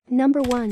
Number 1.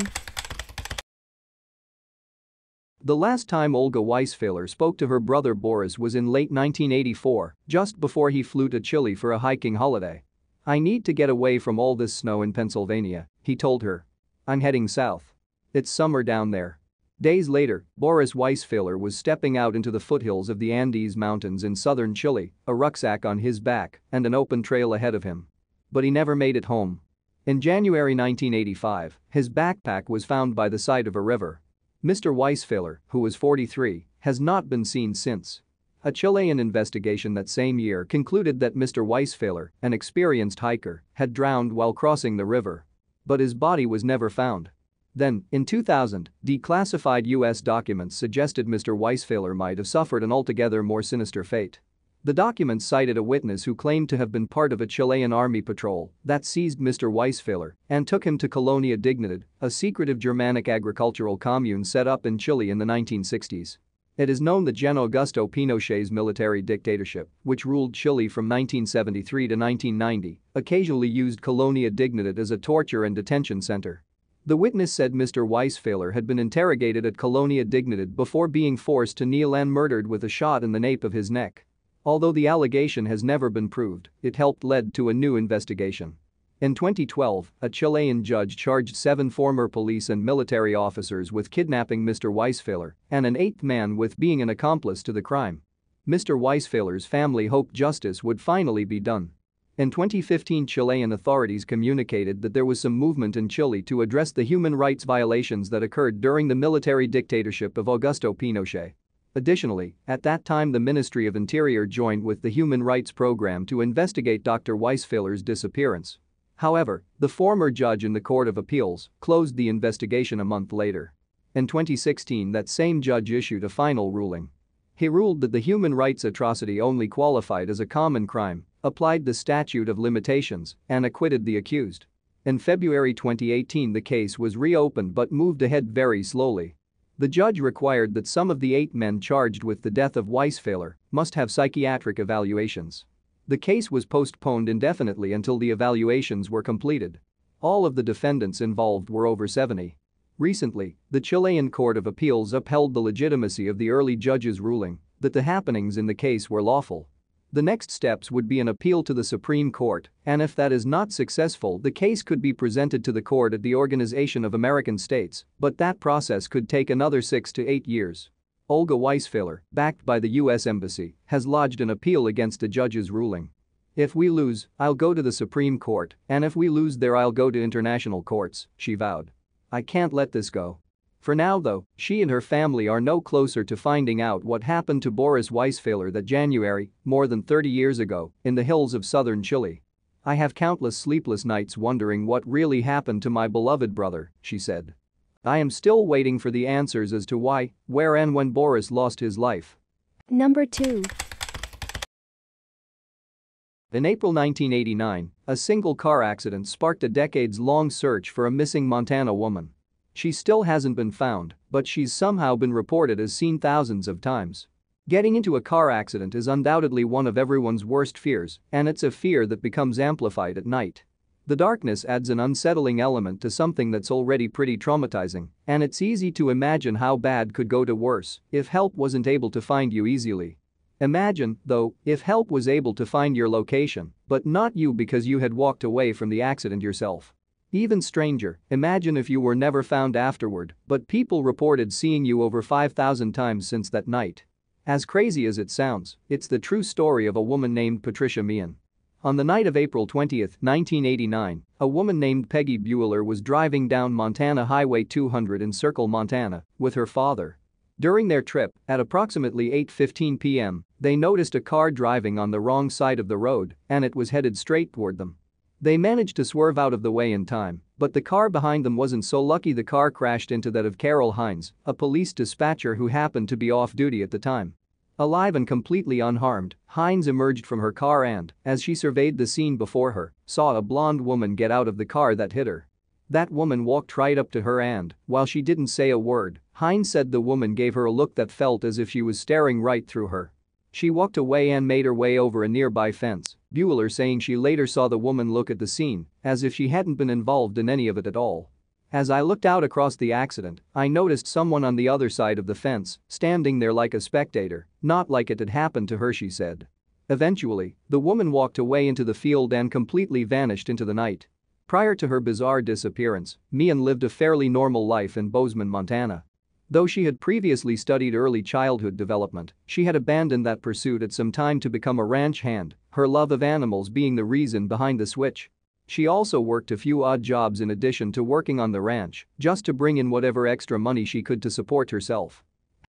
The last time Olga Weisfehler spoke to her brother Boris was in late 1984, just before he flew to Chile for a hiking holiday. "I need to get away from all this snow in Pennsylvania," he told her. "I'm heading south. It's summer down there." Days later, Boris Weisfehler was stepping out into the foothills of the Andes Mountains in southern Chile, a rucksack on his back and an open trail ahead of him. But he never made it home. In January 1985, his backpack was found by the side of a river. Mr. Weisfehler, who was 43, has not been seen since. A Chilean investigation that same year concluded that Mr. Weisfehler, an experienced hiker, had drowned while crossing the river. But his body was never found. Then, in 2000, declassified U.S. documents suggested Mr. Weisfehler might have suffered an altogether more sinister fate. The documents cited a witness who claimed to have been part of a Chilean army patrol that seized Mr. Weisfehler and took him to Colonia Dignidad, a secretive Germanic agricultural commune set up in Chile in the 1960s. It is known that Gen. Augusto Pinochet's military dictatorship, which ruled Chile from 1973 to 1990, occasionally used Colonia Dignidad as a torture and detention center. The witness said Mr. Weisfehler had been interrogated at Colonia Dignidad before being forced to kneel and murdered with a shot in the nape of his neck. Although the allegation has never been proved, it helped lead to a new investigation. In 2012, a Chilean judge charged 7 former police and military officers with kidnapping Mr. Weisfehler and an 8th man with being an accomplice to the crime. Mr. Weisfehler's family hoped justice would finally be done. In 2015, Chilean authorities communicated that there was some movement in Chile to address the human rights violations that occurred during the military dictatorship of Augusto Pinochet. Additionally, at that time the Ministry of Interior joined with the Human Rights Program to investigate Dr. Weisfehler's disappearance. However, the former judge in the Court of Appeals closed the investigation a month later. In 2016, that same judge issued a final ruling. He ruled that the human rights atrocity only qualified as a common crime, applied the statute of limitations, and acquitted the accused. In February 2018, the case was reopened but moved ahead very slowly. The judge required that some of the 8 men charged with the death of Weisfehler must have psychiatric evaluations. The case was postponed indefinitely until the evaluations were completed. All of the defendants involved were over 70. Recently, the Chilean Court of Appeals upheld the legitimacy of the early judge's ruling that the happenings in the case were lawful. The next steps would be an appeal to the Supreme Court, and if that is not successful, the case could be presented to the court at the Organization of American States, but that process could take another 6 to 8 years. Olga Weisfehler, backed by the U.S. Embassy, has lodged an appeal against the judge's ruling. "If we lose, I'll go to the Supreme Court, and if we lose there I'll go to international courts," she vowed. "I can't let this go." For now though, she and her family are no closer to finding out what happened to Boris Weisfehler that January, more than 30 years ago, in the hills of southern Chile. "I have countless sleepless nights wondering what really happened to my beloved brother," she said. "I am still waiting for the answers as to why, where and when Boris lost his life." Number 2. In April 1989, a single car accident sparked a decades-long search for a missing Montana woman. She still hasn't been found, but she's somehow been reported as seen thousands of times. Getting into a car accident is undoubtedly one of everyone's worst fears, and it's a fear that becomes amplified at night. The darkness adds an unsettling element to something that's already pretty traumatizing, and it's easy to imagine how bad could go to worse if help wasn't able to find you easily. Imagine, though, if help was able to find your location, but not you because you had walked away from the accident yourself. Even stranger, imagine if you were never found afterward, but people reported seeing you over 5,000 times since that night. As crazy as it sounds, it's the true story of a woman named Patricia Meehan. On the night of April 20, 1989, a woman named Peggy Bueller was driving down Montana Highway 200 in Circle, Montana, with her father. During their trip, at approximately 8:15 p.m., they noticed a car driving on the wrong side of the road, and it was headed straight toward them. They managed to swerve out of the way in time, but the car behind them wasn't so lucky. The car crashed into that of Carol Hines, a police dispatcher who happened to be off duty at the time. Alive and completely unharmed, Hines emerged from her car and, as she surveyed the scene before her, saw a blonde woman get out of the car that hit her. That woman walked right up to her and, while she didn't say a word, Hines said the woman gave her a look that felt as if she was staring right through her. She walked away and made her way over a nearby fence, Bueller saying she later saw the woman look at the scene as if she hadn't been involved in any of it at all. As I looked out across the accident, I noticed someone on the other side of the fence, standing there like a spectator, not like it had happened to her, she said. Eventually, the woman walked away into the field and completely vanished into the night. Prior to her bizarre disappearance, Meehan lived a fairly normal life in Bozeman, Montana. Though she had previously studied early childhood development, she had abandoned that pursuit at some time to become a ranch hand, her love of animals being the reason behind the switch. She also worked a few odd jobs in addition to working on the ranch, just to bring in whatever extra money she could to support herself.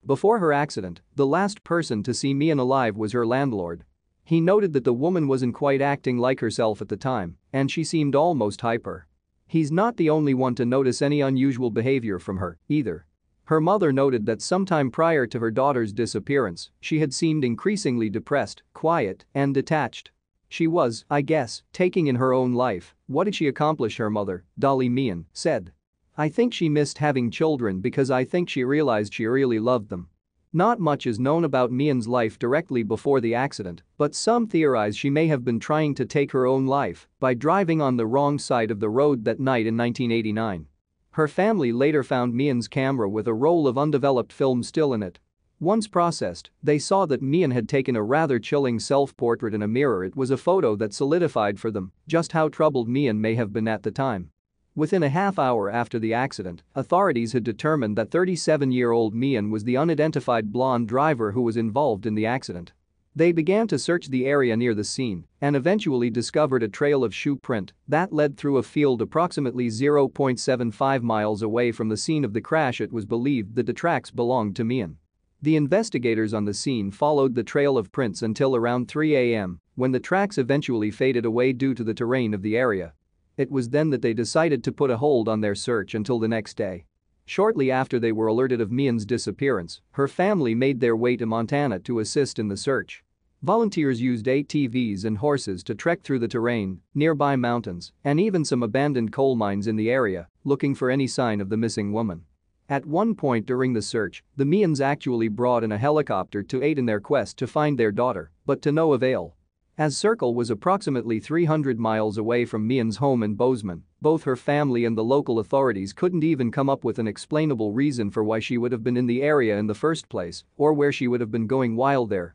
Before her accident, the last person to see Meehan alive was her landlord. He noted that the woman wasn't quite acting like herself at the time, and she seemed almost hyper. He's not the only one to notice any unusual behavior from her, either. Her mother noted that sometime prior to her daughter's disappearance, she had seemed increasingly depressed, quiet, and detached. She was, I guess, taking in her own life. What did she accomplish? Her mother, Dolly Meehan, said. I think she missed having children because I think she realized she really loved them. Not much is known about Meehan's life directly before the accident, but some theorize she may have been trying to take her own life by driving on the wrong side of the road that night in 1989. Her family later found Meehan's camera with a roll of undeveloped film still in it. Once processed, they saw that Meehan had taken a rather chilling self-portrait in a mirror. It was a photo that solidified for them just how troubled Meehan may have been at the time. Within a half hour after the accident, authorities had determined that 37-year-old Meehan was the unidentified blonde driver who was involved in the accident. They began to search the area near the scene and eventually discovered a trail of shoe print that led through a field approximately 0.75 miles away from the scene of the crash. It was believed that the tracks belonged to Meehan. The investigators on the scene followed the trail of prints until around 3 a.m., when the tracks eventually faded away due to the terrain of the area. It was then that they decided to put a hold on their search until the next day. Shortly after they were alerted of Meehan's disappearance, her family made their way to Montana to assist in the search. Volunteers used ATVs and horses to trek through the terrain, nearby mountains, and even some abandoned coal mines in the area, looking for any sign of the missing woman. At one point during the search, the Meehans actually brought in a helicopter to aid in their quest to find their daughter, but to no avail. As Circle was approximately 300 miles away from Meehan's home in Bozeman, both her family and the local authorities couldn't even come up with an explainable reason for why she would have been in the area in the first place or where she would have been going while there.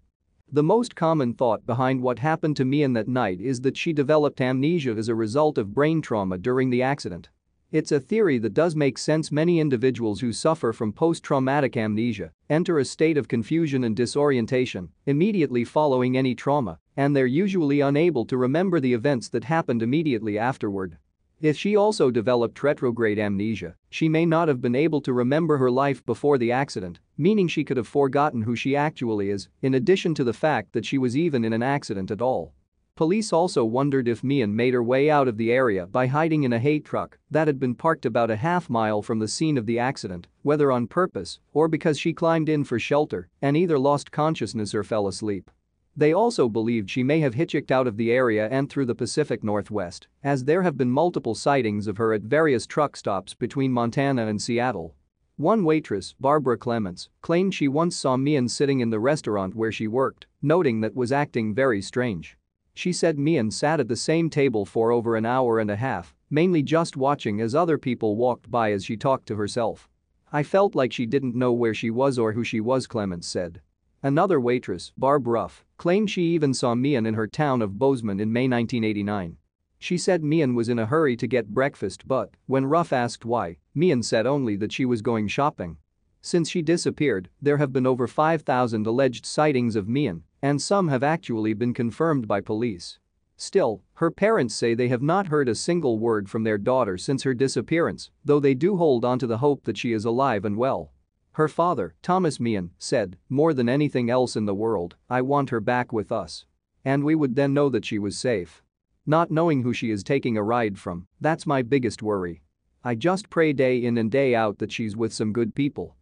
The most common thought behind what happened to Meehan that night is that she developed amnesia as a result of brain trauma during the accident. It's a theory that does make sense. Many individuals who suffer from post-traumatic amnesia enter a state of confusion and disorientation immediately following any trauma, and they're usually unable to remember the events that happened immediately afterward. If she also developed retrograde amnesia, she may not have been able to remember her life before the accident, meaning she could have forgotten who she actually is, in addition to the fact that she was even in an accident at all. Police also wondered if Meehan made her way out of the area by hiding in a hay truck that had been parked about a half-mile from the scene of the accident, whether on purpose or because she climbed in for shelter and either lost consciousness or fell asleep. They also believed she may have hitchhiked out of the area and through the Pacific Northwest, as there have been multiple sightings of her at various truck stops between Montana and Seattle. One waitress, Barbara Clements, claimed she once saw Meehan sitting in the restaurant where she worked, noting that was acting very strange. She said Meehan sat at the same table for over an hour and a half, mainly just watching as other people walked by as she talked to herself. I felt like she didn't know where she was or who she was, Clements said. Another waitress, Barb Ruff, claimed she even saw Meehan in her town of Bozeman in May 1989. She said Meehan was in a hurry to get breakfast, but when Ruff asked why, Meehan said only that she was going shopping. Since she disappeared, there have been over 5,000 alleged sightings of Meehan, and some have actually been confirmed by police. Still, her parents say they have not heard a single word from their daughter since her disappearance, though they do hold on to the hope that she is alive and well. Her father, Thomas Meehan, said, "More than anything else in the world, I want her back with us. And we would then know that she was safe. Not knowing who she is taking a ride from, that's my biggest worry. I just pray day in and day out that she's with some good people."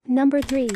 Number 3.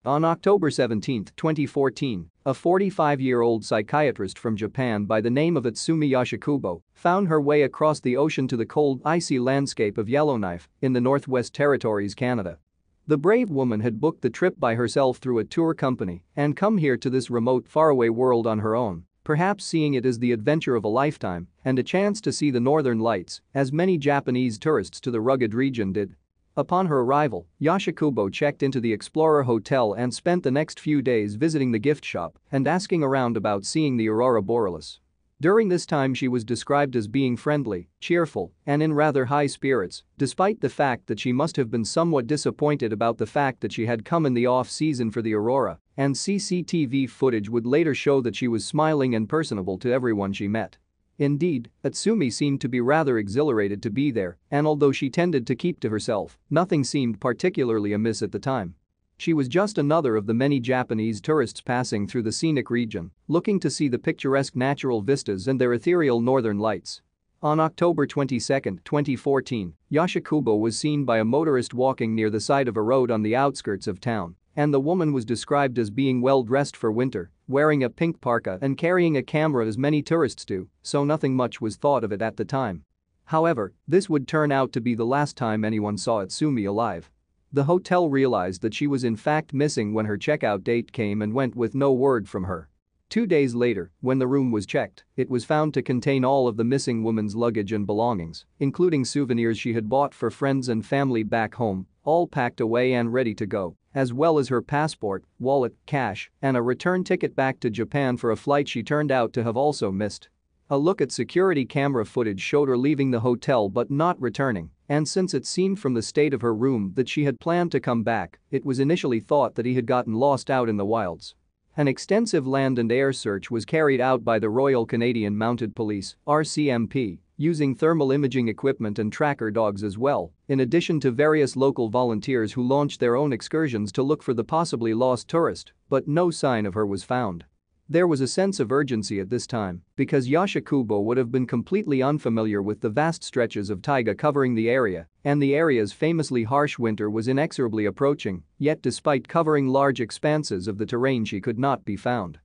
On October 17, 2014, a 45-year-old psychiatrist from Japan by the name of Itsumi Yoshikubo found her way across the ocean to the cold, icy landscape of Yellowknife in the Northwest Territories, Canada. The brave woman had booked the trip by herself through a tour company and come here to this remote, faraway world on her own, perhaps seeing it as the adventure of a lifetime and a chance to see the northern lights, as many Japanese tourists to the rugged region did. Upon her arrival, Yoshikubo checked into the Explorer Hotel and spent the next few days visiting the gift shop and asking around about seeing the aurora borealis. During this time she was described as being friendly, cheerful, and in rather high spirits, despite the fact that she must have been somewhat disappointed about the fact that she had come in the off-season for the aurora, and CCTV footage would later show that she was smiling and personable to everyone she met. Indeed, Atsumi seemed to be rather exhilarated to be there, and although she tended to keep to herself, nothing seemed particularly amiss at the time. She was just another of the many Japanese tourists passing through the scenic region, looking to see the picturesque natural vistas and their ethereal northern lights. On October 22, 2014, Yoshikubo was seen by a motorist walking near the side of a road on the outskirts of town, and the woman was described as being well-dressed for winter, wearing a pink parka and carrying a camera as many tourists do, so nothing much was thought of it at the time. However, this would turn out to be the last time anyone saw Atsumi alive. The hotel realized that she was in fact missing when her checkout date came and went with no word from her. 2 days later, when the room was checked, it was found to contain all of the missing woman's luggage and belongings, including souvenirs she had bought for friends and family back home, all packed away and ready to go, as well as her passport, wallet, cash, and a return ticket back to Japan for a flight she turned out to have also missed. A look at security camera footage showed her leaving the hotel but not returning, and since it seemed from the state of her room that she had planned to come back, it was initially thought that he had gotten lost out in the wilds. An extensive land and air search was carried out by the Royal Canadian Mounted Police (RCMP), using thermal imaging equipment and tracker dogs as well, in addition to various local volunteers who launched their own excursions to look for the possibly lost tourist, but no sign of her was found. There was a sense of urgency at this time because Yoshikubo would have been completely unfamiliar with the vast stretches of taiga covering the area, and the area's famously harsh winter was inexorably approaching, yet despite covering large expanses of the terrain she could not be found.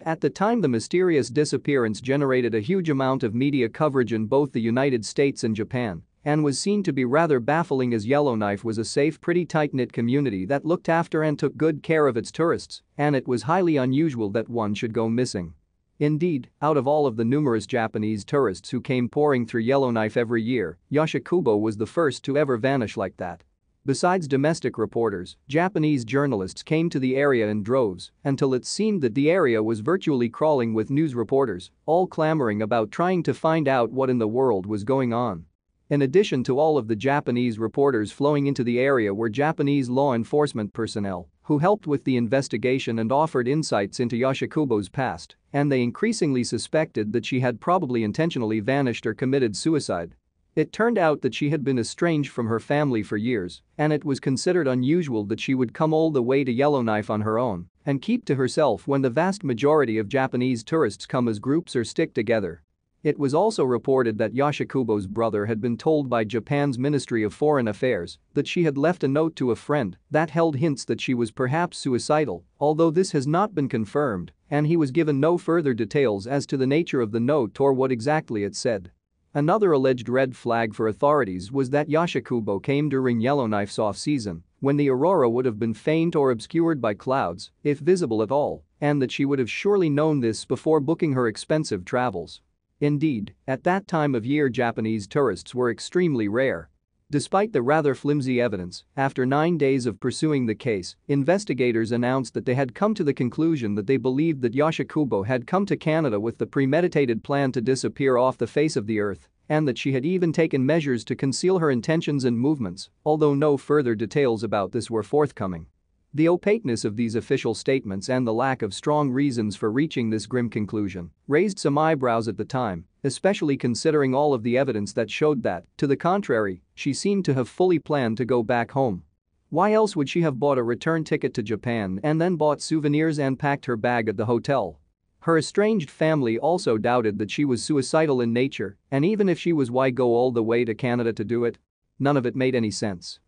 At the time, the mysterious disappearance generated a huge amount of media coverage in both the United States and Japan, and was seen to be rather baffling as Yellowknife was a safe, pretty tight-knit community that looked after and took good care of its tourists, and it was highly unusual that one should go missing. Indeed, out of all of the numerous Japanese tourists who came pouring through Yellowknife every year, Yoshikubo was the first to ever vanish like that. Besides domestic reporters, Japanese journalists came to the area in droves until it seemed that the area was virtually crawling with news reporters, all clamoring about trying to find out what in the world was going on. In addition to all of the Japanese reporters flowing into the area were Japanese law enforcement personnel who helped with the investigation and offered insights into Yoshikubo's past, and they increasingly suspected that she had probably intentionally vanished or committed suicide. It turned out that she had been estranged from her family for years, and it was considered unusual that she would come all the way to Yellowknife on her own and keep to herself when the vast majority of Japanese tourists come as groups or stick together. It was also reported that Yoshikubo's brother had been told by Japan's Ministry of Foreign Affairs that she had left a note to a friend that held hints that she was perhaps suicidal, although this has not been confirmed, and he was given no further details as to the nature of the note or what exactly it said. Another alleged red flag for authorities was that Yoshikubo came during Yellowknife's off-season, when the aurora would have been faint or obscured by clouds, if visible at all, and that she would have surely known this before booking her expensive travels. Indeed, at that time of year Japanese tourists were extremely rare. Despite the rather flimsy evidence, after 9 days of pursuing the case, investigators announced that they had come to the conclusion that they believed that Yoshikubo had come to Canada with the premeditated plan to disappear off the face of the earth, and that she had even taken measures to conceal her intentions and movements, although no further details about this were forthcoming. The opaqueness of these official statements and the lack of strong reasons for reaching this grim conclusion raised some eyebrows at the time, especially considering all of the evidence that showed that, to the contrary, she seemed to have fully planned to go back home. Why else would she have bought a return ticket to Japan and then bought souvenirs and packed her bag at the hotel? Her estranged family also doubted that she was suicidal in nature, and even if she was, why go all the way to Canada to do it? None of it made any sense.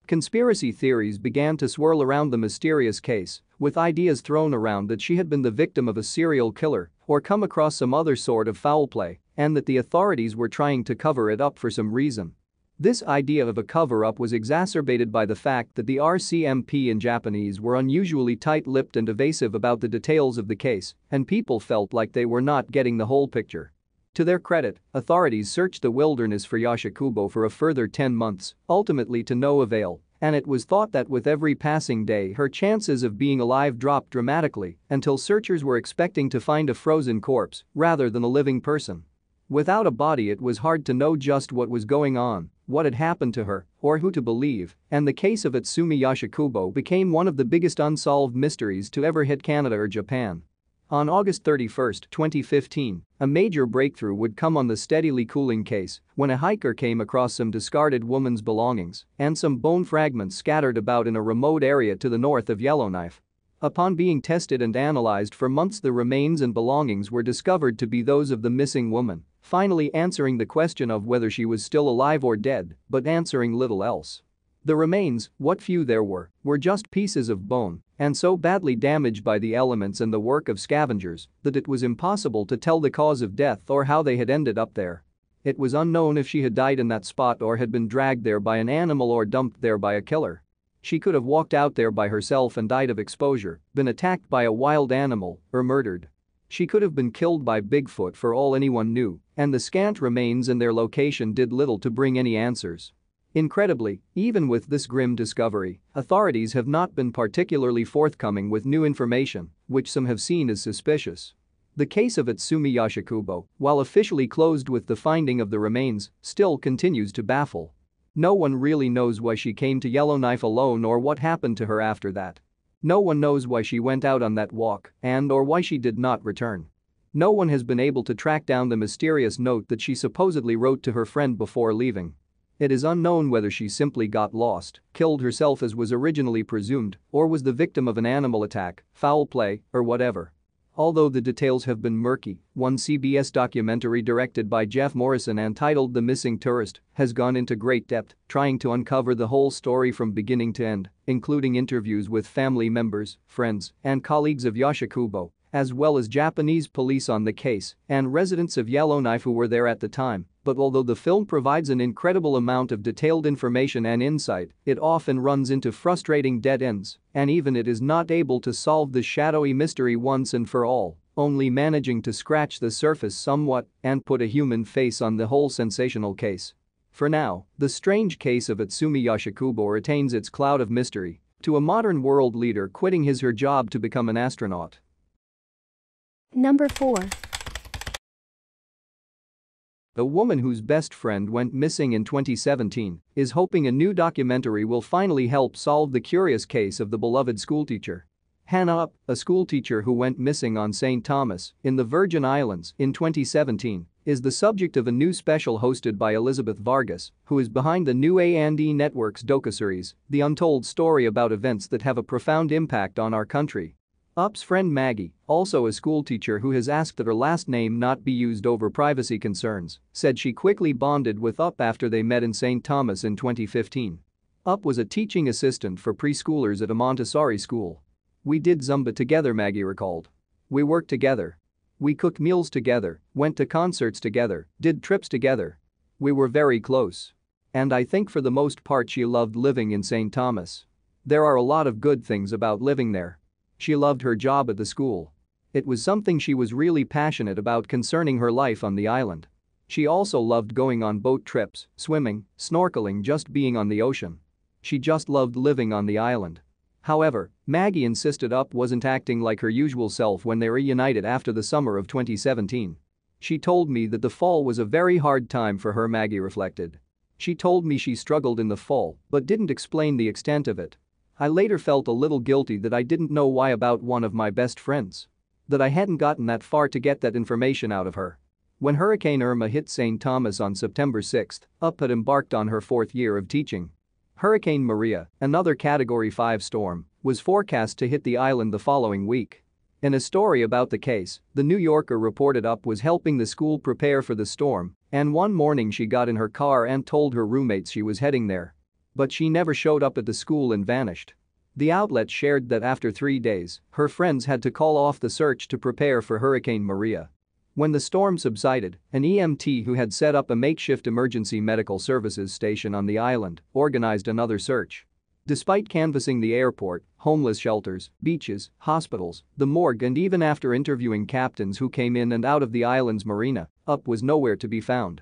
Conspiracy theories began to swirl around the mysterious case, with ideas thrown around that she had been the victim of a serial killer or come across some other sort of foul play, and that the authorities were trying to cover it up for some reason. This idea of a cover-up was exacerbated by the fact that the RCMP in Japanese were unusually tight-lipped and evasive about the details of the case, and people felt like they were not getting the whole picture. To their credit, authorities searched the wilderness for Yoshikubo for a further 10 months, ultimately to no avail, and it was thought that with every passing day her chances of being alive dropped dramatically until searchers were expecting to find a frozen corpse rather than a living person. Without a body, it was hard to know just what was going on, what had happened to her, or who to believe, and the case of Itsumi Yoshikubo became one of the biggest unsolved mysteries to ever hit Canada or Japan. On August 31, 2015, a major breakthrough would come on the steadily cooling case when a hiker came across some discarded woman's belongings and some bone fragments scattered about in a remote area to the north of Yellowknife. Upon being tested and analyzed for months, the remains and belongings were discovered to be those of the missing woman, finally answering the question of whether she was still alive or dead, but answering little else. The remains, what few there were just pieces of bone and so badly damaged by the elements and the work of scavengers that it was impossible to tell the cause of death or how they had ended up there. It was unknown if she had died in that spot or had been dragged there by an animal or dumped there by a killer. She could have walked out there by herself and died of exposure, been attacked by a wild animal, or murdered. She could have been killed by Bigfoot for all anyone knew, and the scant remains and their location did little to bring any answers. Incredibly, even with this grim discovery, authorities have not been particularly forthcoming with new information, which some have seen as suspicious. The case of Itsumi Yoshikubo, while officially closed with the finding of the remains, still continues to baffle. No one really knows why she came to Yellowknife alone or what happened to her after that. No one knows why she went out on that walk or why she did not return. No one has been able to track down the mysterious note that she supposedly wrote to her friend before leaving. It is unknown whether she simply got lost, killed herself as was originally presumed, or was the victim of an animal attack, foul play, or whatever. Although the details have been murky, one CBS documentary directed by Jeff Morrison entitled The Missing Tourist has gone into great depth trying to uncover the whole story from beginning to end, including interviews with family members, friends, and colleagues of Yoshikubo, as well as Japanese police on the case and residents of Yellowknife who were there at the time. But although the film provides an incredible amount of detailed information and insight, it often runs into frustrating dead ends, and even it is not able to solve the shadowy mystery once and for all, only managing to scratch the surface somewhat and put a human face on the whole sensational case. For now, the strange case of Itsumi Yoshikubo retains its cloud of mystery to a modern world leader quitting his/her job to become an astronaut. Number 4. The woman whose best friend went missing in 2017 is hoping a new documentary will finally help solve the curious case of the beloved schoolteacher. Hannah Up, a schoolteacher who went missing on St. Thomas in the Virgin Islands in 2017, is the subject of a new special hosted by Elizabeth Vargas, who is behind the new A&E Network's docuseries, The Untold Story, about events that have a profound impact on our country. Up's friend Maggie, also a schoolteacher who has asked that her last name not be used over privacy concerns, said she quickly bonded with Up after they met in St. Thomas in 2015. Up was a teaching assistant for preschoolers at a Montessori school. "We did Zumba together," Maggie recalled. "We worked together. We cooked meals together, went to concerts together, did trips together. We were very close. And I think for the most part she loved living in St. Thomas. There are a lot of good things about living there. She loved her job at the school. It was something she was really passionate about concerning her life on the island. She also loved going on boat trips, swimming, snorkeling, just being on the ocean. She just loved living on the island." However, Maggie insisted Up wasn't acting like her usual self when they reunited after the summer of 2017. "She told me that the fall was a very hard time for her," Maggie reflected. "She told me she struggled in the fall but didn't explain the extent of it. I later felt a little guilty that I didn't know why about one of my best friends. That I hadn't gotten that far to get that information out of her." When Hurricane Irma hit St. Thomas on September 6, Up had embarked on her 4th year of teaching. Hurricane Maria, another Category 5 storm, was forecast to hit the island the following week. In a story about the case, The New Yorker reported Up was helping the school prepare for the storm, and one morning she got in her car and told her roommates she was heading there. But she never showed up at the school and vanished. The outlet shared that after 3 days, her friends had to call off the search to prepare for Hurricane Maria. When the storm subsided, an EMT who had set up a makeshift emergency medical services station on the island organized another search. Despite canvassing the airport, homeless shelters, beaches, hospitals, the morgue, and even after interviewing captains who came in and out of the island's marina, Up was nowhere to be found.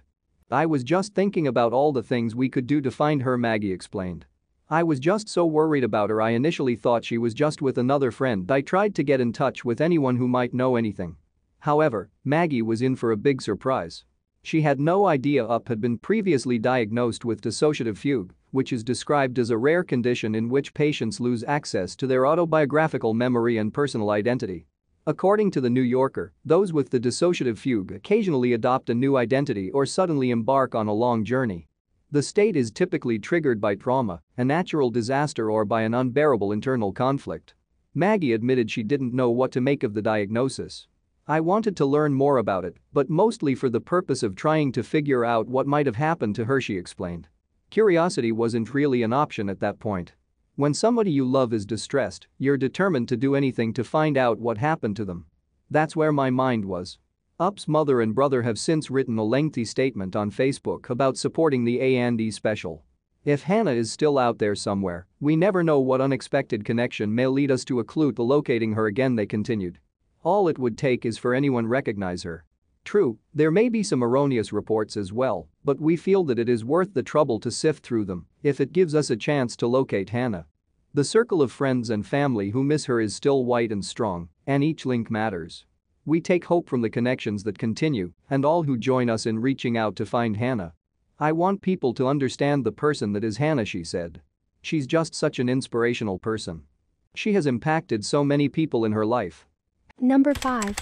"I was just thinking about all the things we could do to find her," Maggie explained. "I was just so worried about her. I initially thought she was just with another friend. I tried to get in touch with anyone who might know anything." However, Maggie was in for a big surprise. She had no idea Up had been previously diagnosed with dissociative fugue, which is described as a rare condition in which patients lose access to their autobiographical memory and personal identity. According to The New Yorker, those with the dissociative fugue occasionally adopt a new identity or suddenly embark on a long journey. The state is typically triggered by trauma, a natural disaster, or by an unbearable internal conflict. Maggie admitted she didn't know what to make of the diagnosis. "I wanted to learn more about it, but mostly for the purpose of trying to figure out what might have happened to her," she explained. Curiosity wasn't really an option at that point. When somebody you love is distressed, you're determined to do anything to find out what happened to them. That's where my mind was. Up's mother and brother have since written a lengthy statement on Facebook about supporting the A&E special. "If Hannah is still out there somewhere, we never know what unexpected connection may lead us to a clue to locating her again," they continued. "All it would take is for anyone recognize her. True, there may be some erroneous reports as well, but we feel that it is worth the trouble to sift through them if it gives us a chance to locate Hannah. The circle of friends and family who miss her is still wide and strong, and each link matters. We take hope from the connections that continue and all who join us in reaching out to find Hannah. I want people to understand the person that is Hannah," she said. "She's just such an inspirational person. She has impacted so many people in her life." Number 5.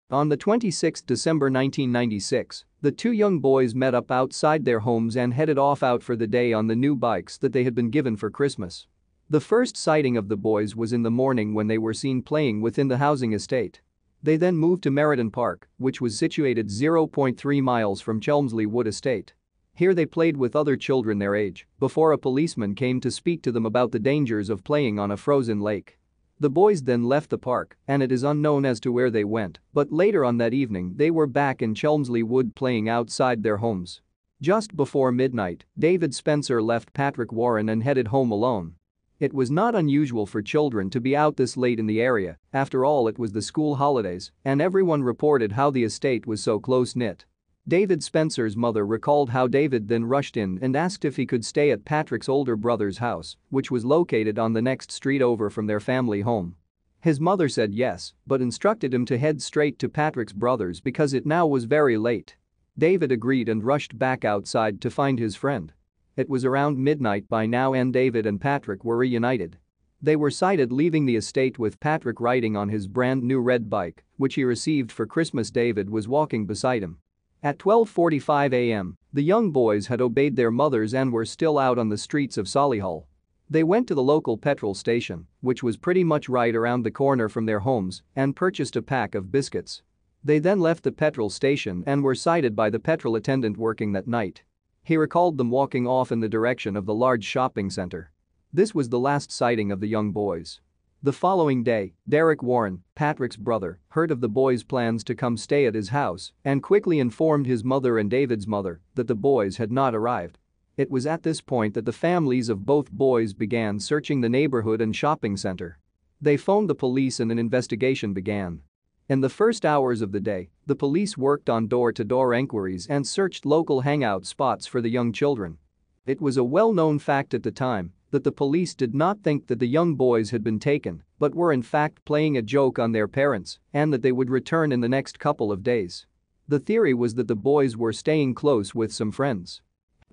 On the 26th December 1996, the two young boys met up outside their homes and headed out for the day on the new bikes that they had been given for Christmas. The first sighting of the boys was in the morning when they were seen playing within the housing estate. They then moved to Meriden Park, which was situated 0.3 miles from Chelmsley Wood Estate. Here they played with other children their age before a policeman came to speak to them about the dangers of playing on a frozen lake. The boys then left the park, and it is unknown as to where they went, but later on that evening they were back in Chelmsley Wood playing outside their homes. Just before midnight, David Spencer left Patrick Warren and headed home alone. It was not unusual for children to be out this late in the area. After all, it was the school holidays, and everyone reported how the estate was so close-knit. David Spencer's mother recalled how David then rushed in and asked if he could stay at Patrick's older brother's house, which was located on the next street over from their family home. His mother said yes, but instructed him to head straight to Patrick's brother's because it now was very late. David agreed and rushed back outside to find his friend. It was around midnight by now and David and Patrick were reunited. They were sighted leaving the estate with Patrick riding on his brand new red bike, which he received for Christmas. David was walking beside him. At 12:45 a.m., the young boys had obeyed their mothers and were still out on the streets of Solihull. They went to the local petrol station, which was pretty much right around the corner from their homes, and purchased a pack of biscuits. They then left the petrol station and were sighted by the petrol attendant working that night. He recalled them walking off in the direction of the large shopping center. This was the last sighting of the young boys. The following day, Derek Warren, Patrick's brother, heard of the boys' plans to come stay at his house and quickly informed his mother and David's mother that the boys had not arrived. It was at this point that the families of both boys began searching the neighborhood and shopping center. They phoned the police and an investigation began. In the first hours of the day, the police worked on door-to-door enquiries and searched local hangout spots for the young children. It was a well-known fact at the time that the police did not think that the young boys had been taken, but were in fact playing a joke on their parents and that they would return in the next couple of days. The theory was that the boys were staying close with some friends.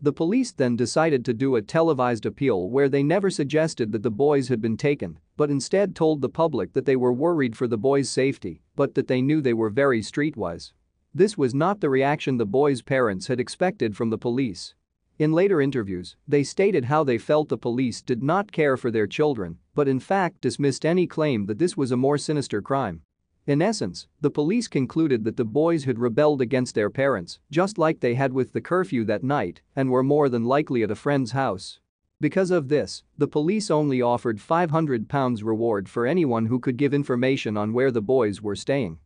The police then decided to do a televised appeal where they never suggested that the boys had been taken, but instead told the public that they were worried for the boys' safety, but that they knew they were very streetwise. This was not the reaction the boys' parents had expected from the police. In later interviews, they stated how they felt the police did not care for their children, but in fact dismissed any claim that this was a more sinister crime. In essence, the police concluded that the boys had rebelled against their parents, just like they had with the curfew that night, and were more than likely at a friend's house. Because of this, the police only offered £500 reward for anyone who could give information on where the boys were staying.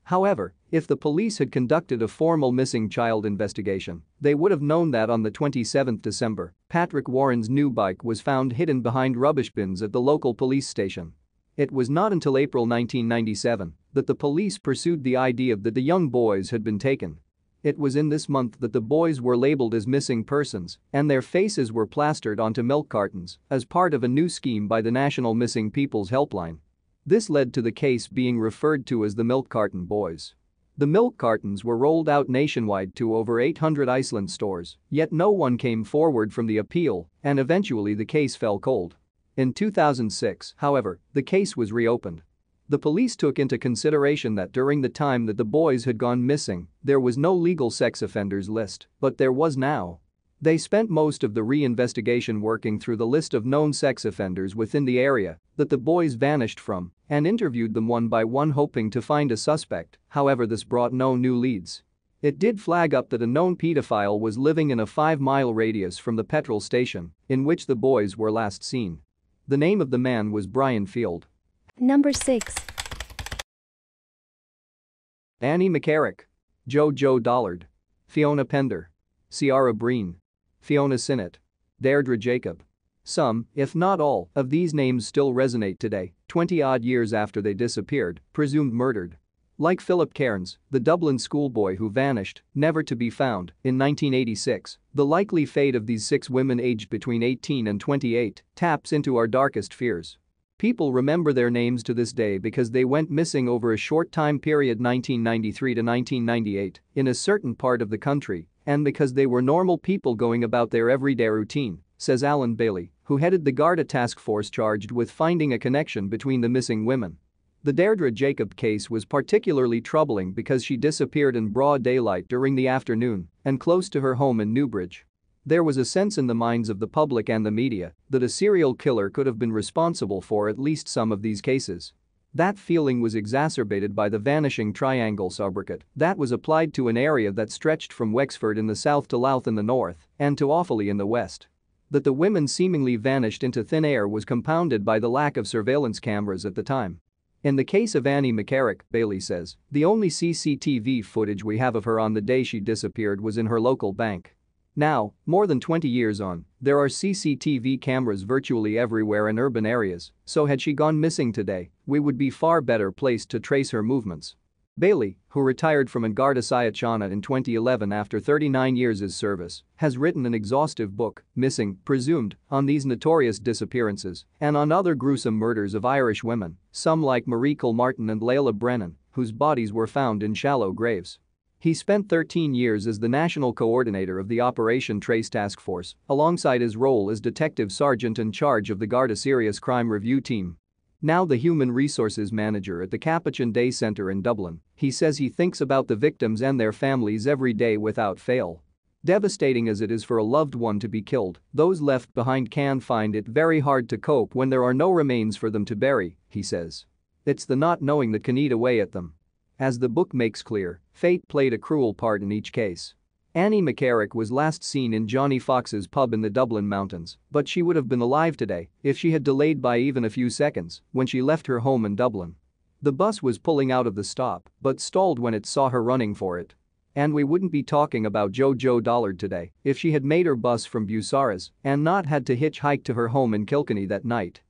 However, if the police had conducted a formal missing child investigation, they would have known that on the 27th December, Patrick Warren's new bike was found hidden behind rubbish bins at the local police station. It was not until April 1997 that the police pursued the idea that the young boys had been taken. It was in this month that the boys were labeled as missing persons and their faces were plastered onto milk cartons as part of a new scheme by the National Missing People's Helpline. This led to the case being referred to as the Milk Carton Boys. The milk cartons were rolled out nationwide to over 800 Iceland stores, yet no one came forward from the appeal, and eventually the case fell cold. In 2006, however, the case was reopened. The police took into consideration that during the time that the boys had gone missing, there was no legal sex offenders list, but there was now. They spent most of the re-investigation working through the list of known sex offenders within the area that the boys vanished from and interviewed them one by one hoping to find a suspect, however this brought no new leads. It did flag up that a known pedophile was living in a 5-mile radius from the petrol station in which the boys were last seen. The name of the man was Brian Field. Number 6. Annie McCarrick, Joe Dollard, Fiona Pender, Ciara Breen, Fiona Sinnott, Deirdre Jacob. Some, if not all, of these names still resonate today, 20-odd years after they disappeared, presumed murdered. Like Philip Cairns, the Dublin schoolboy who vanished, never to be found, in 1986, the likely fate of these 6 women aged between 18 and 28 taps into our darkest fears. People remember their names to this day because they went missing over a short time period 1993 to 1998 in a certain part of the country and because they were normal people going about their everyday routine, says Alan Bailey, who headed the Garda task force charged with finding a connection between the missing women. The Deirdre Jacob case was particularly troubling because she disappeared in broad daylight during the afternoon and close to her home in Newbridge. There was a sense in the minds of the public and the media that a serial killer could have been responsible for at least some of these cases. That feeling was exacerbated by the Vanishing triangle sobriquet that was applied to an area that stretched from Wexford in the south to Louth in the north and to Offaly in the west. That the women seemingly vanished into thin air was compounded by the lack of surveillance cameras at the time. In the case of Annie McCarrick, Bailey says, the only CCTV footage we have of her on the day she disappeared was in her local bank. Now, more than 20 years on, there are CCTV cameras virtually everywhere in urban areas, so had she gone missing today, we would be far better placed to trace her movements. Bailey, who retired from Garda Síochána in 2011 after 39 years' service, has written an exhaustive book, Missing, Presumed, on these notorious disappearances and on other gruesome murders of Irish women, some like Marie Kilmartin and Layla Brennan, whose bodies were found in shallow graves. He spent 13 years as the national coordinator of the Operation Trace Task Force, alongside his role as detective sergeant in charge of the Garda Serious Crime Review Team. Now the human resources manager at the Capuchin Day Centre in Dublin, he says he thinks about the victims and their families every day without fail. Devastating as it is for a loved one to be killed, those left behind can find it very hard to cope when there are no remains for them to bury, he says. It's the not knowing that can eat away at them. As the book makes clear, fate played a cruel part in each case. Annie McCarrick was last seen in Johnny Fox's pub in the Dublin Mountains, but she would have been alive today if she had delayed by even a few seconds when she left her home in Dublin. The bus was pulling out of the stop but stalled when it saw her running for it. And we wouldn't be talking about Joe Dollard today if she had made her bus from Bucyrus and not had to hitchhike to her home in Kilkenny that night.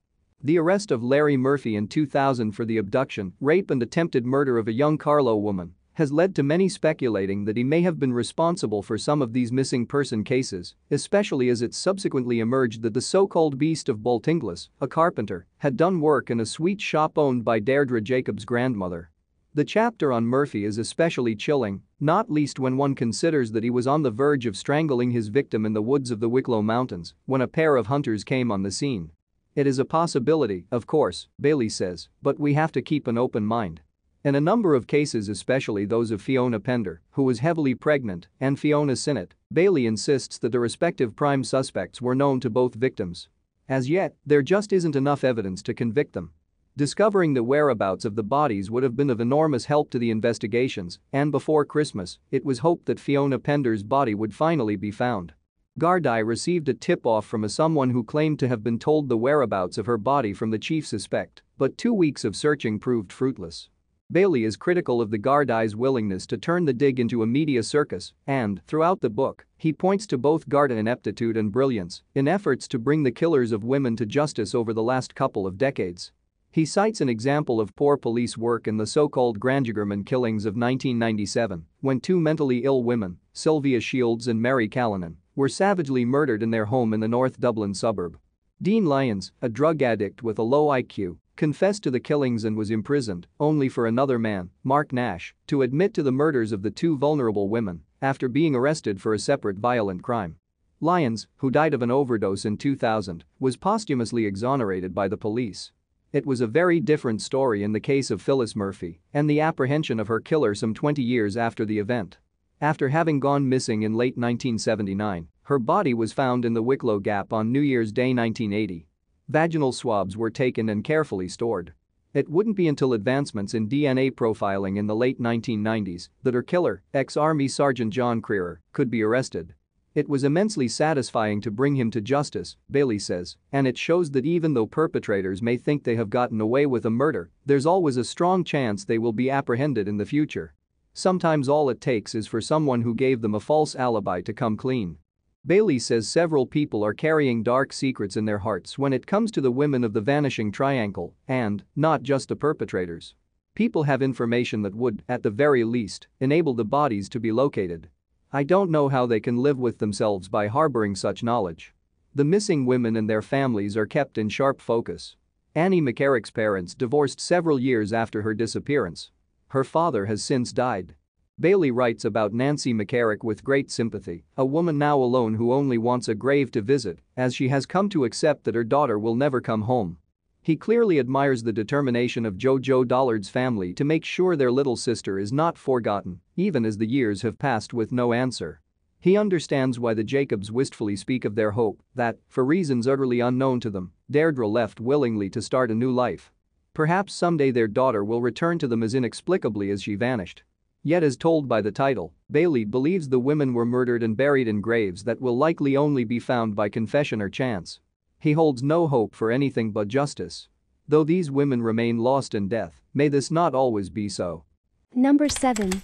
The arrest of Larry Murphy in 2000 for the abduction, rape and attempted murder of a young Carlow woman has led to many speculating that he may have been responsible for some of these missing person cases, especially as it subsequently emerged that the so-called Beast of Baltinglas, a carpenter, had done work in a sweet shop owned by Deirdre Jacob's grandmother. The chapter on Murphy is especially chilling, not least when one considers that he was on the verge of strangling his victim in the woods of the Wicklow Mountains when a pair of hunters came on the scene. It is a possibility, of course, Bailey says, but we have to keep an open mind. In a number of cases, especially those of Fiona Pender, who was heavily pregnant, and Fiona Sinnott, Bailey insists that the respective prime suspects were known to both victims. As yet, there just isn't enough evidence to convict them. Discovering the whereabouts of the bodies would have been of enormous help to the investigations, and before Christmas, it was hoped that Fiona Pender's body would finally be found. Gardaí received a tip-off from someone who claimed to have been told the whereabouts of her body from the chief suspect, but 2 weeks of searching proved fruitless. Bailey is critical of the Gardaí's willingness to turn the dig into a media circus and, throughout the book, he points to both Garda ineptitude and brilliance in efforts to bring the killers of women to justice over the last couple of decades. He cites an example of poor police work in the so-called Grangegerman killings of 1997, when 2 mentally ill women, Sylvia Shields and Mary Callanan, were savagely murdered in their home in the North Dublin suburb. Dean Lyons, a drug addict with a low IQ, confessed to the killings and was imprisoned, only for another man, Mark Nash, to admit to the murders of the 2 vulnerable women after being arrested for a separate violent crime. Lyons, who died of an overdose in 2000, was posthumously exonerated by the police. It was a very different story in the case of Phyllis Murphy and the apprehension of her killer some 20 years after the event. After having gone missing in late 1979, her body was found in the Wicklow Gap on New Year's Day 1980. Vaginal swabs were taken and carefully stored. It wouldn't be until advancements in DNA profiling in the late 1990s that her killer, ex-Army Sergeant John Crerar, could be arrested. It was immensely satisfying to bring him to justice, Bailey says, and it shows that even though perpetrators may think they have gotten away with a murder, there's always a strong chance they will be apprehended in the future. Sometimes all it takes is for someone who gave them a false alibi to come clean. Bailey says several people are carrying dark secrets in their hearts when it comes to the women of the Vanishing Triangle, and not just the perpetrators. People have information that would, at the very least, enable the bodies to be located. I don't know how they can live with themselves by harboring such knowledge. The missing women and their families are kept in sharp focus. Annie McCarrick's parents divorced several years after her disappearance. Her father has since died. Bailey writes about Nancy McCarrick with great sympathy, a woman now alone who only wants a grave to visit, as she has come to accept that her daughter will never come home. He clearly admires the determination of Jojo Dollard's family to make sure their little sister is not forgotten, even as the years have passed with no answer. He understands why the Jacobs wistfully speak of their hope that, for reasons utterly unknown to them, Deirdre left willingly to start a new life. Perhaps someday their daughter will return to them as inexplicably as she vanished. Yet as told by the title, Bailey believes the women were murdered and buried in graves that will likely only be found by confession or chance. He holds no hope for anything but justice. Though these women remain lost in death, may this not always be so. Number 7.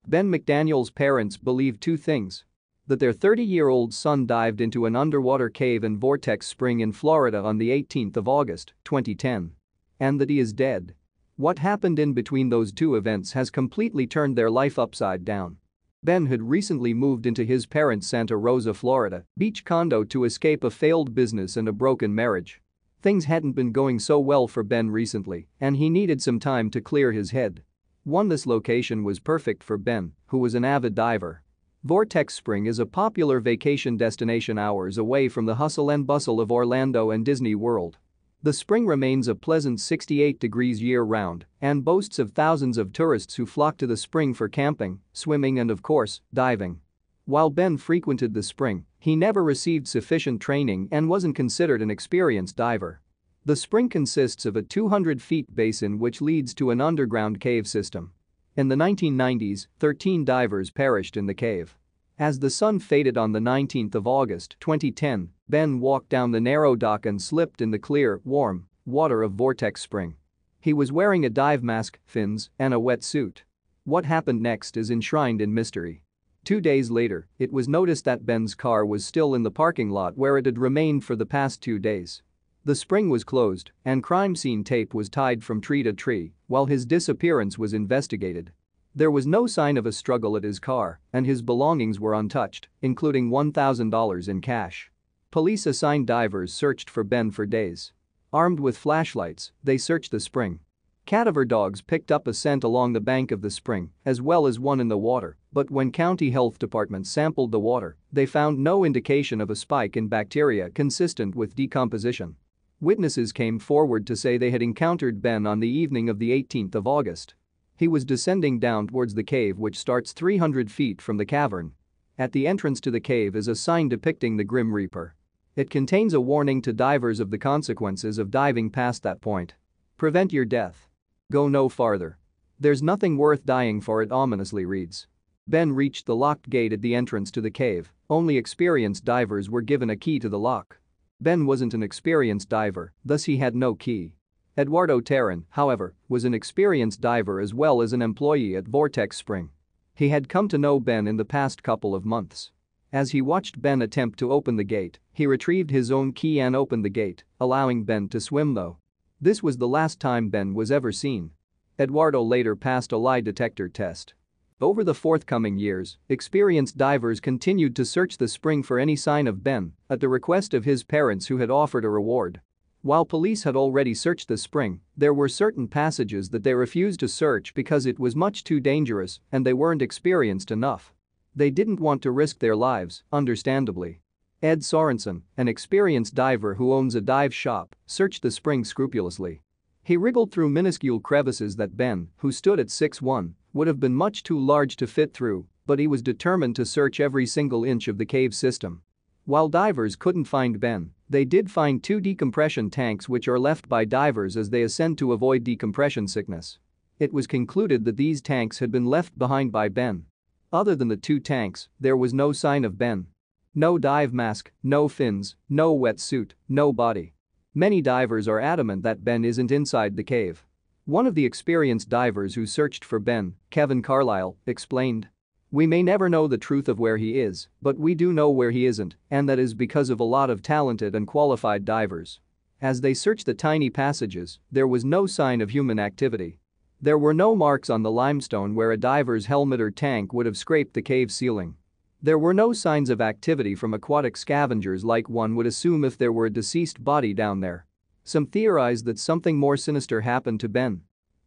Ben McDaniel's parents believe 2 things. That their 30-year-old son dived into an underwater cave in Vortex Spring in Florida on the 18th of August, 2010. And that he is dead. What happened in between those 2 events has completely turned their life upside down. Ben had recently moved into his parents' Santa Rosa, Florida, beach condo to escape a failed business and a broken marriage. Things hadn't been going so well for Ben recently, and he needed some time to clear his head. This location was perfect for Ben, who was an avid diver. Vortex Spring is a popular vacation destination hours away from the hustle and bustle of Orlando and Disney World. The spring remains a pleasant 68 degrees year-round and boasts of thousands of tourists who flock to the spring for camping, swimming and, of course, diving. While Ben frequented the spring, he never received sufficient training and wasn't considered an experienced diver. The spring consists of a 200-foot basin which leads to an underground cave system. In the 1990s, 13 divers perished in the cave. As the sun faded on the 19th of August 2010, Ben walked down the narrow dock and slipped in the clear, warm water of Vortex Spring. He was wearing a dive mask, fins, and a wetsuit. What happened next is enshrined in mystery. 2 days later, it was noticed that Ben's car was still in the parking lot where it had remained for the past 2 days. The spring was closed, and crime scene tape was tied from tree to tree while his disappearance was investigated. There was no sign of a struggle at his car, and his belongings were untouched, including $1,000 in cash. Police assigned divers searched for Ben for days. Armed with flashlights, they searched the spring. Cadaver dogs picked up a scent along the bank of the spring, as well as one in the water, but when county health departments sampled the water, they found no indication of a spike in bacteria consistent with decomposition. Witnesses came forward to say they had encountered Ben on the evening of the 18th of August. He was descending down towards the cave, which starts 300 feet from the cavern. At the entrance to the cave is a sign depicting the Grim Reaper. It contains a warning to divers of the consequences of diving past that point. Prevent your death. Go no farther. There's nothing worth dying for, it ominously reads. Ben reached the locked gate at the entrance to the cave. Only experienced divers were given a key to the lock. Ben wasn't an experienced diver, thus he had no key. Eduardo Terran, however, was an experienced diver as well as an employee at Vortex Spring. He had come to know Ben in the past couple of months. As he watched Ben attempt to open the gate, he retrieved his own key and opened the gate, allowing Ben to swim though. This was the last time Ben was ever seen. Eduardo later passed a lie detector test. Over the forthcoming years, experienced divers continued to search the spring for any sign of Ben, at the request of his parents who had offered a reward. While police had already searched the spring, there were certain passages that they refused to search because it was much too dangerous and they weren't experienced enough. They didn't want to risk their lives, understandably. Ed Sorensen, an experienced diver who owns a dive shop, searched the spring scrupulously. He wriggled through minuscule crevices that Ben, who stood at 6'1", would have been much too large to fit through, but he was determined to search every single inch of the cave system. While divers couldn't find Ben, they did find 2 decompression tanks which are left by divers as they ascend to avoid decompression sickness. It was concluded that these tanks had been left behind by Ben. Other than the 2 tanks, there was no sign of Ben. No dive mask, no fins, no wetsuit, no body. Many divers are adamant that Ben isn't inside the cave. One of the experienced divers who searched for Ben, Kevin Carlisle, explained. "We may never know the truth of where he is, but we do know where he isn't, and that is because of a lot of talented and qualified divers." As they searched the tiny passages, there was no sign of human activity. There were no marks on the limestone where a diver's helmet or tank would have scraped the cave ceiling. There were no signs of activity from aquatic scavengers like one would assume if there were a deceased body down there. Some theorized that something more sinister happened to Ben.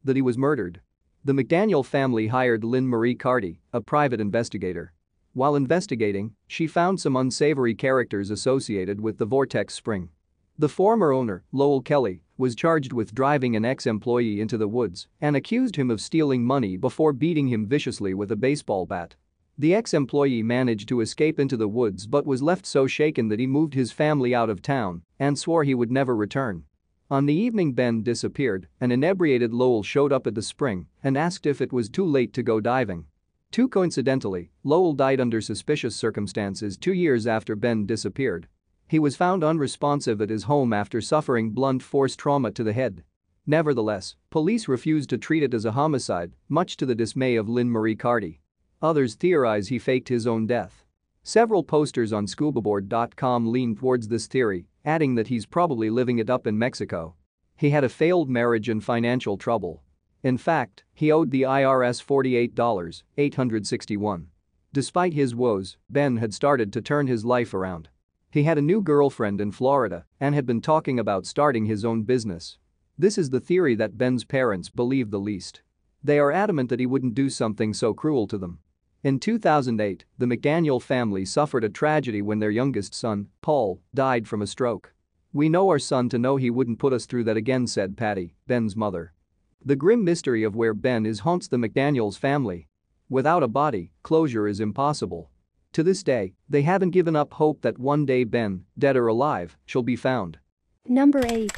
That he was murdered. The McDaniel family hired Lynn Marie Carty, a private investigator. While investigating, she found some unsavory characters associated with the Vortex Spring. The former owner, Lowell Kelly, was charged with driving an ex-employee into the woods and accused him of stealing money before beating him viciously with a baseball bat. The ex-employee managed to escape into the woods but was left so shaken that he moved his family out of town and swore he would never return. On the evening Ben disappeared, an inebriated Lowell showed up at the spring and asked if it was too late to go diving. Too coincidentally, Lowell died under suspicious circumstances 2 years after Ben disappeared. He was found unresponsive at his home after suffering blunt force trauma to the head. Nevertheless, police refused to treat it as a homicide, much to the dismay of Lynn Marie Carty. Others theorize he faked his own death. Several posters on scubaboard.com lean towards this theory, adding that he's probably living it up in Mexico. He had a failed marriage and financial trouble. In fact, he owed the IRS $48,861. Despite his woes, Ben had started to turn his life around. He had a new girlfriend in Florida and had been talking about starting his own business. This is the theory that Ben's parents believe the least. They are adamant that he wouldn't do something so cruel to them. In 2008, the McDaniel family suffered a tragedy when their youngest son, Paul, died from a stroke. "We know our son to know he wouldn't put us through that again," said Patty, Ben's mother. The grim mystery of where Ben is haunts the McDaniels family. Without a body, closure is impossible. To this day, they haven't given up hope that one day Ben, dead or alive, shall be found. Number 8.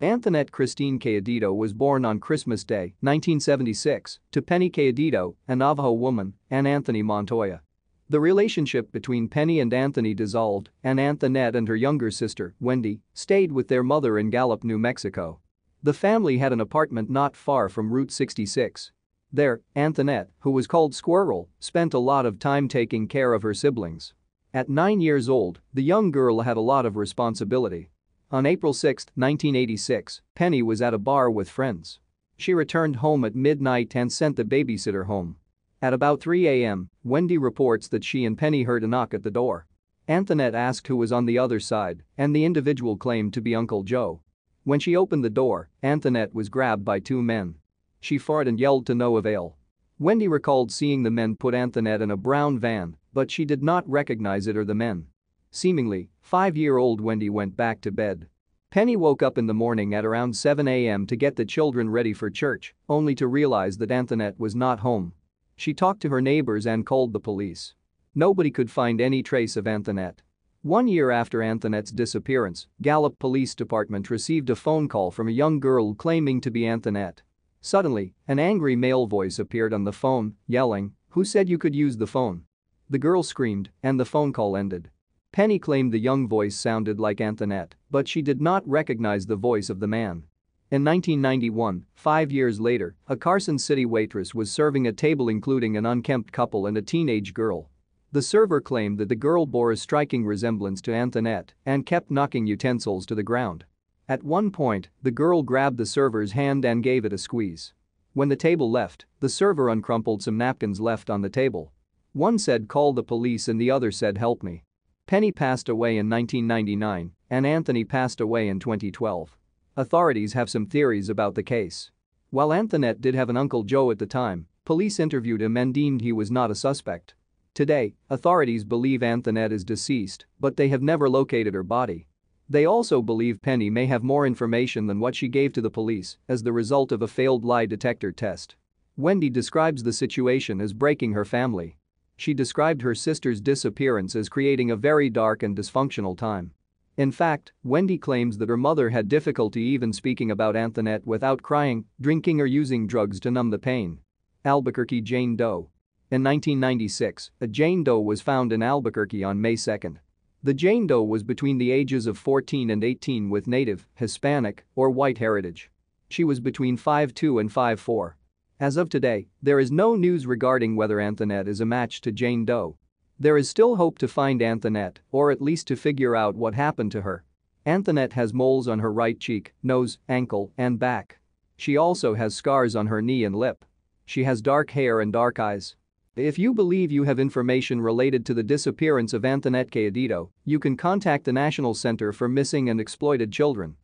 Anthonette Christine Cayedito was born on Christmas Day, 1976, to Penny Cayedito, a Navajo woman, and Anthony Montoya. The relationship between Penny and Anthony dissolved, and Anthonette and her younger sister, Wendy, stayed with their mother in Gallup, New Mexico. The family had an apartment not far from Route 66. There, Anthonette, who was called Squirrel, spent a lot of time taking care of her siblings. At 9 years old, the young girl had a lot of responsibility. On April 6, 1986, Penny was at a bar with friends. She returned home at midnight and sent the babysitter home. At about 3 a.m., Wendy reports that she and Penny heard a knock at the door. Anthonette asked who was on the other side, and the individual claimed to be Uncle Joe. When she opened the door, Anthonette was grabbed by 2 men. She fought and yelled to no avail. Wendy recalled seeing the men put Anthonette in a brown van, but she did not recognize it or the men. Seemingly, 5-year-old Wendy went back to bed. Penny woke up in the morning at around 7 a.m. to get the children ready for church, only to realize that Anthonette was not home. She talked to her neighbors and called the police. Nobody could find any trace of Anthonette. 1 year after Anthonette's disappearance, Gallup Police Department received a phone call from a young girl claiming to be Anthonette. Suddenly, an angry male voice appeared on the phone, yelling, "Who said you could use the phone?" The girl screamed, and the phone call ended. Penny claimed the young voice sounded like Anthonette, but she did not recognize the voice of the man. In 1991, 5 years later, a Carson City waitress was serving a table including an unkempt couple and a teenage girl. The server claimed that the girl bore a striking resemblance to Anthonette and kept knocking utensils to the ground. At one point, the girl grabbed the server's hand and gave it a squeeze. When the table left, the server uncrumpled some napkins left on the table. One said, "Call the police," and the other said, "Help me." Penny passed away in 1999, and Anthony passed away in 2012. Authorities have some theories about the case. While Anthonette did have an Uncle Joe at the time, police interviewed him and deemed he was not a suspect. Today, authorities believe Anthonette is deceased, but they have never located her body. They also believe Penny may have more information than what she gave to the police as the result of a failed lie detector test. Wendy describes the situation as breaking her family. She described her sister's disappearance as creating a very dark and dysfunctional time. In fact, Wendy claims that her mother had difficulty even speaking about Anthonette without crying, drinking or using drugs to numb the pain. Albuquerque Jane Doe. In 1996, a Jane Doe was found in Albuquerque on May 2. The Jane Doe was between the ages of 14 and 18 with Native, Hispanic, or white heritage. She was between 5'2" and 5'4". As of today, there is no news regarding whether Anthonette is a match to Jane Doe. There is still hope to find Anthonette, or at least to figure out what happened to her. Anthonette has moles on her right cheek, nose, ankle, and back. She also has scars on her knee and lip. She has dark hair and dark eyes. If you believe you have information related to the disappearance of Anthonette Cayedito, you can contact the National Center for Missing and Exploited Children.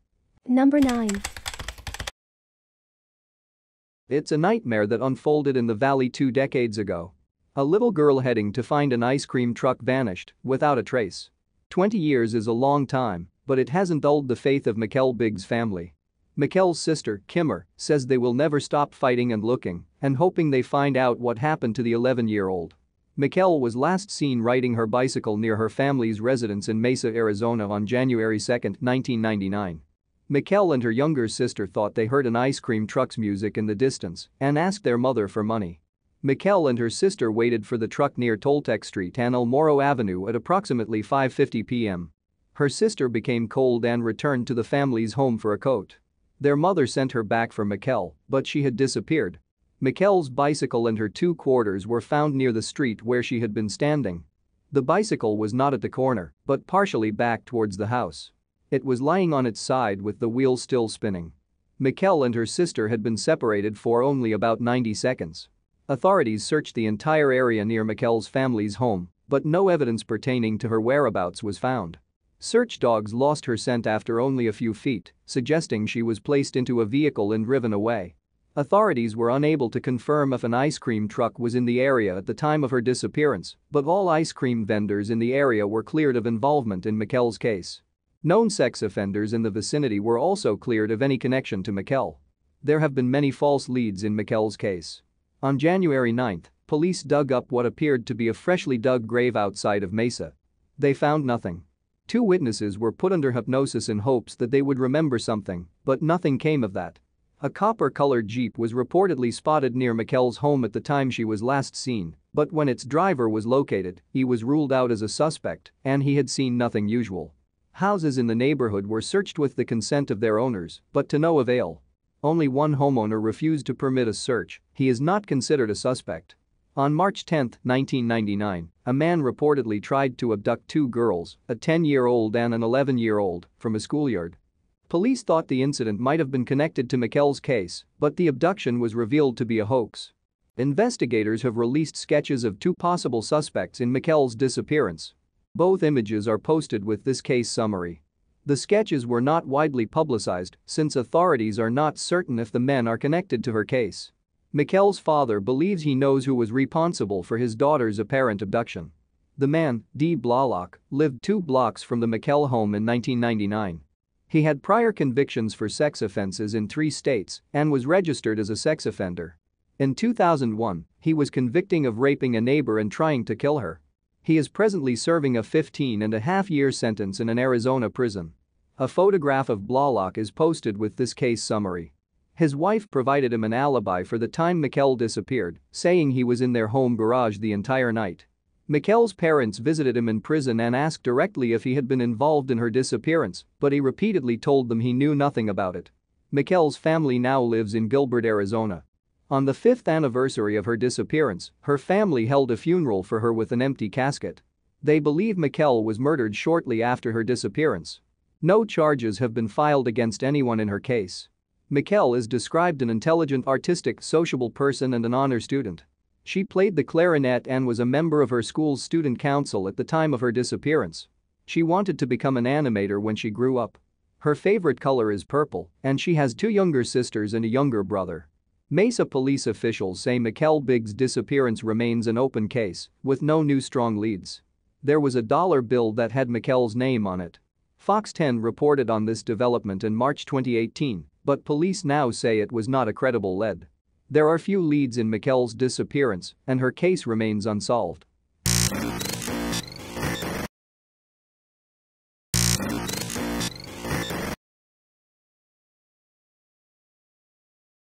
Number 9. It's a nightmare that unfolded in the valley 2 decades ago. A little girl heading to find an ice cream truck vanished without a trace. 20 years is a long time, but it hasn't dulled the faith of Mikelle Biggs' family. Mikelle's sister, Kimmer, says they will never stop fighting and looking and hoping they find out what happened to the 11-year-old. Mikelle was last seen riding her bicycle near her family's residence in Mesa, Arizona on January 2, 1999. Mikelle and her younger sister thought they heard an ice cream truck's music in the distance and asked their mother for money. Mikelle and her sister waited for the truck near Toltec Street and El Moro Avenue at approximately 5:50 p.m. Her sister became cold and returned to the family's home for a coat. Their mother sent her back for Mikelle, but she had disappeared. Mikelle's bicycle and her 2 quarters were found near the street where she had been standing. The bicycle was not at the corner, but partially back towards the house. It was lying on its side with the wheel still spinning. Mikelle and her sister had been separated for only about 90 seconds. Authorities searched the entire area near Mikelle's family's home, but no evidence pertaining to her whereabouts was found. Search dogs lost her scent after only a few feet, suggesting she was placed into a vehicle and driven away. Authorities were unable to confirm if an ice cream truck was in the area at the time of her disappearance, but all ice cream vendors in the area were cleared of involvement in Mikelle's case. Known sex offenders in the vicinity were also cleared of any connection to Mikelle. There have been many false leads in Mikelle's case. On January 9, police dug up what appeared to be a freshly dug grave outside of Mesa. They found nothing. 2 witnesses were put under hypnosis in hopes that they would remember something, but nothing came of that. A copper-colored Jeep was reportedly spotted near Mikelle's home at the time she was last seen, but when its driver was located, he was ruled out as a suspect and he had seen nothing usual. Houses in the neighborhood were searched with the consent of their owners, but to no avail. Only one homeowner refused to permit a search. He is not considered a suspect. On March 10, 1999, a man reportedly tried to abduct 2 girls, a 10-year-old and an 11-year-old, from a schoolyard. Police thought the incident might have been connected to Mikelle's case, but the abduction was revealed to be a hoax. Investigators have released sketches of 2 possible suspects in Mikelle's disappearance. Both images are posted with this case summary. The sketches were not widely publicized since authorities are not certain if the men are connected to her case. Mikelle's father believes he knows who was responsible for his daughter's apparent abduction. The man, D. Blalock, lived 2 blocks from the Mikelle home in 1999. He had prior convictions for sex offenses in 3 states and was registered as a sex offender. In 2001, he was convicted of raping a neighbor and trying to kill her. He is presently serving a 15.5-year sentence in an Arizona prison. A photograph of Blalock is posted with this case summary. His wife provided him an alibi for the time Mikelle disappeared, saying he was in their home garage the entire night. Mikelle's parents visited him in prison and asked directly if he had been involved in her disappearance, but he repeatedly told them he knew nothing about it. Mikelle's family now lives in Gilbert, Arizona. On the 5th anniversary of her disappearance, her family held a funeral for her with an empty casket. They believe Mikelle was murdered shortly after her disappearance. No charges have been filed against anyone in her case. Mikelle is described an intelligent, artistic, sociable person and an honor student. She played the clarinet and was a member of her school's student council at the time of her disappearance. She wanted to become an animator when she grew up. Her favorite color is purple, and she has 2 younger sisters and a younger brother. Mesa police officials say Mikelle Biggs' disappearance remains an open case, with no new strong leads. There was a dollar bill that had Mikelle's name on it. Fox 10 reported on this development in March 2018, but police now say it was not a credible lead. There are few leads in Mikelle's disappearance, and her case remains unsolved.